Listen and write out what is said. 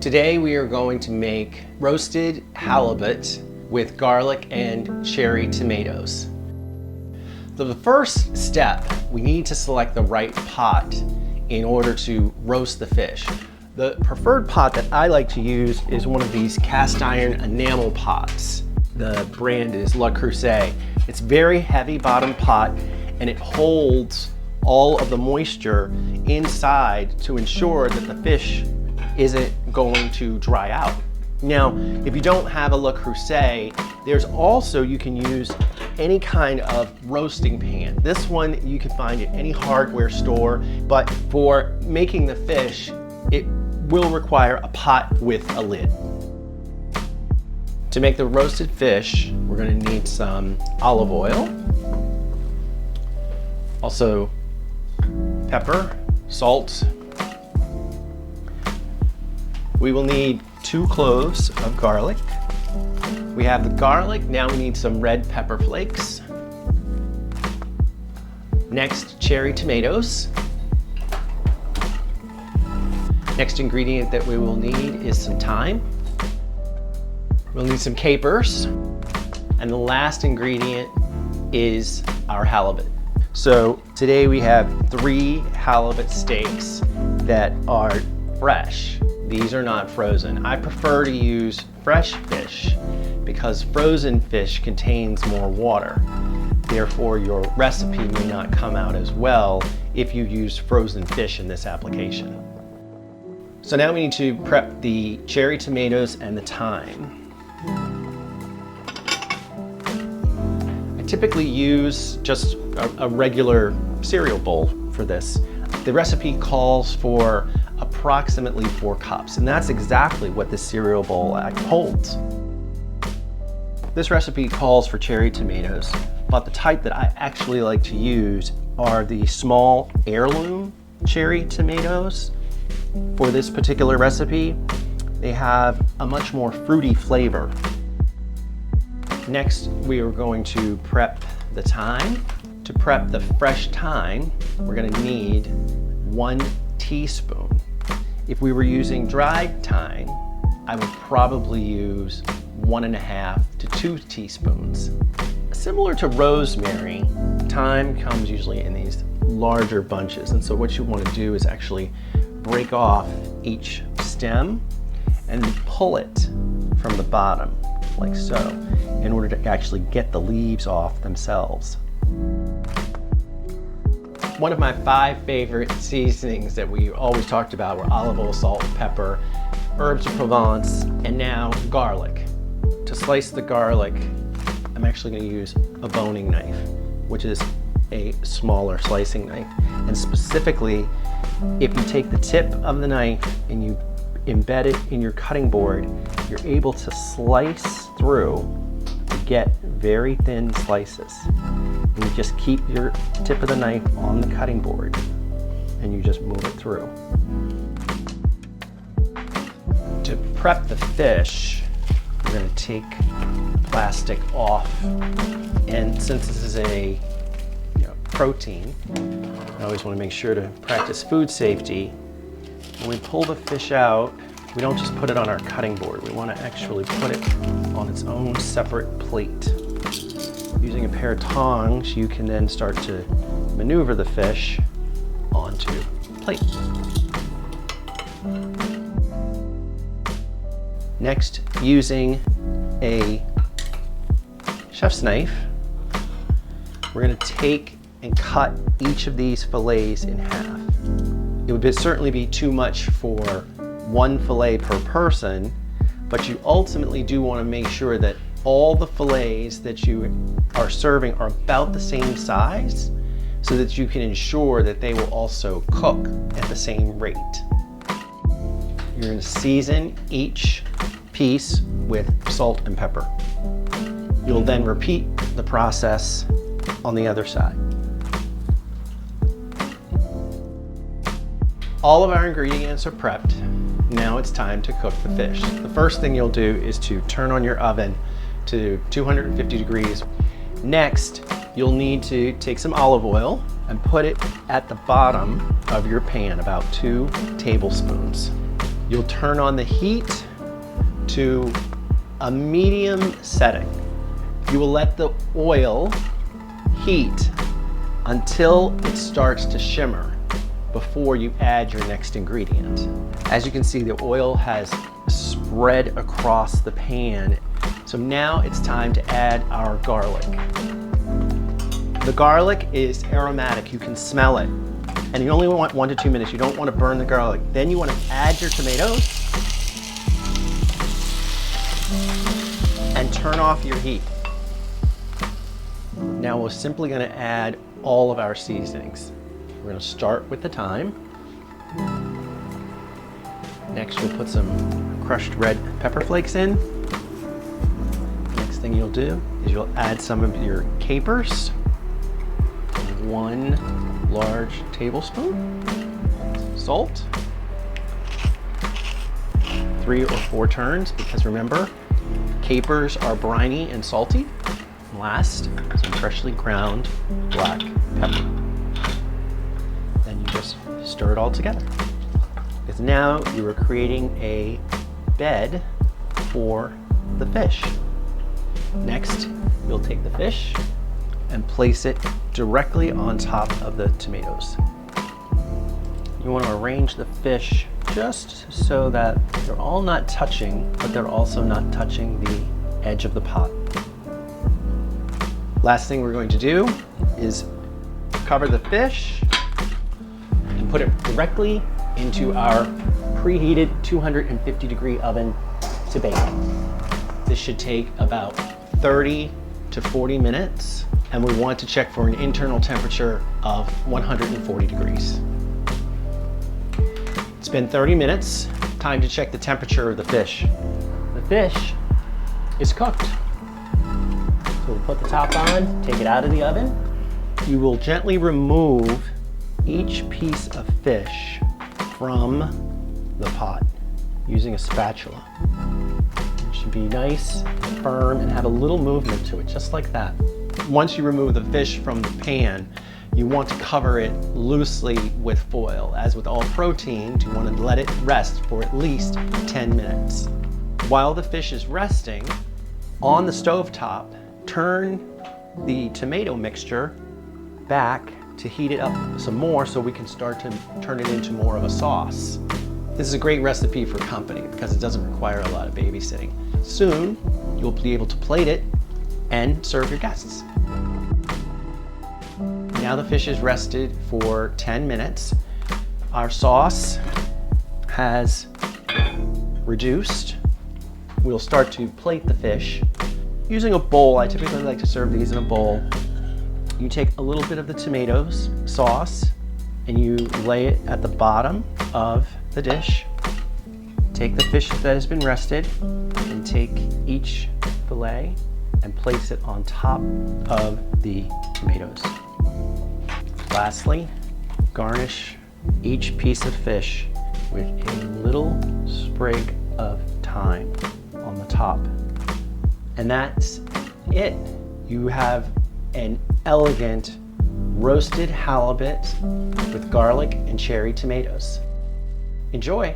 Today we are going to make roasted halibut with garlic and cherry tomatoes. So the first step, we need to select the right pot in order to roast the fish. The preferred pot that I like to use is one of these cast iron enamel pots. The brand is Le Creuset. It's very heavy bottom pot and it holds all of the moisture inside to ensure that the fish isn't going to dry out. Now, if you don't have a Le Creuset, there's also, you can use any kind of roasting pan. This one you can find at any hardware store, but for making the fish, it will require a pot with a lid. To make the roasted fish, we're gonna need some olive oil, also pepper, salt. We will need 2 cloves of garlic. We have the garlic, now we need some red pepper flakes. Next, cherry tomatoes. Next ingredient that we will need is some thyme. We'll need some capers. And the last ingredient is our halibut. So today we have 3 halibut steaks that are fresh. These are not frozen. I prefer to use fresh fish because frozen fish contains more water. Therefore, your recipe may not come out as well if you use frozen fish in this application. So now we need to prep the cherry tomatoes and the thyme. I typically use just a regular cereal bowl for this. The recipe calls for approximately 4 cups, and that's exactly what this cereal bowl holds. This recipe calls for cherry tomatoes, but the type that I actually like to use are the small heirloom cherry tomatoes. For this particular recipe, they have a much more fruity flavor. Next, we are going to prep the thyme. To prep the fresh thyme, we're going to need 1 teaspoon. If we were using dried thyme, I would probably use 1.5 to 2 teaspoons. Similar to rosemary, thyme comes usually in these larger bunches, and so what you want to do is actually break off each stem and pull it from the bottom, like so, in order to actually get the leaves off themselves. One of my 5 favorite seasonings that we always talked about were olive oil, salt, pepper, herbs of Provence, and now garlic. To slice the garlic, I'm actually going to use a boning knife, which is a smaller slicing knife. And specifically, if you take the tip of the knife and you embed it in your cutting board, you're able to slice through to get very thin slices. And you just keep your tip of the knife on the cutting board and you just move it through. To prep the fish, we're going to take the plastic off. And since this is a protein, I always want to make sure to practice food safety. When we pull the fish out, we don't just put it on our cutting board. We want to actually put it on its own separate plate. Using a pair of tongs, you can then start to maneuver the fish onto the plate. Next, using a chef's knife, we're going to take and cut each of these fillets in half. It would certainly be too much for 1 fillet per person, but you ultimately do want to make sure that all the fillets that you are serving are about the same size so that you can ensure that they will also cook at the same rate. You're going to season each piece with salt and pepper. You'll then repeat the process on the other side. All of our ingredients are prepped. Now it's time to cook the fish. The first thing you'll do is to turn on your oven to 250 degrees. Next, you'll need to take some olive oil and put it at the bottom of your pan, about 2 tablespoons. You'll turn on the heat to a medium setting. You will let the oil heat until it starts to shimmer before you add your next ingredient. As you can see, the oil has spread across the pan. So now it's time to add our garlic. The garlic is aromatic, you can smell it. And you only want 1 to 2 minutes. You don't want to burn the garlic. Then you want to add your tomatoes and turn off your heat. Now we're simply going to add all of our seasonings. We're going to start with the thyme. Next we'll put some crushed red pepper flakes in. Next thing you'll do is you'll add some of your capers. 1 large tablespoon. Salt. 3 or 4 turns, because remember, capers are briny and salty. And last, some freshly ground black pepper. Then you just stir it all together. Because now you are creating a bed for the fish. Next, you'll take the fish and place it directly on top of the tomatoes. You want to arrange the fish just so that they're all not touching, but they're also not touching the edge of the pot. Last thing we're going to do is cover the fish and put it directly into our preheated 250-degree oven to bake. This should take about 30 to 40 minutes, and we want to check for an internal temperature of 140 degrees. It's been 30 minutes. Time to check the temperature of the fish. The fish is cooked. So we'll put the top on, take it out of the oven. You will gently remove each piece of fish from the pot using a spatula. It should be nice and firm and have a little movement to it, just like that. Once you remove the fish from the pan, you want to cover it loosely with foil. As with all proteins, you want to let it rest for at least 10 minutes. While the fish is resting, on the stovetop, turn the tomato mixture back to heat it up some more so we can start to turn it into more of a sauce. This is a great recipe for company because it doesn't require a lot of babysitting. Soon, you'll be able to plate it and serve your guests. Now the fish is rested for 10 minutes. Our sauce has reduced. We'll start to plate the fish using a bowl. I typically like to serve these in a bowl. You take a little bit of the tomatoes sauce and you lay it at the bottom of the dish. Take the fish that has been rested and take each fillet and place it on top of the tomatoes. Lastly, garnish each piece of fish with a little sprig of thyme on the top. And that's it. You have an elegant roasted halibut with garlic and cherry tomatoes. Enjoy!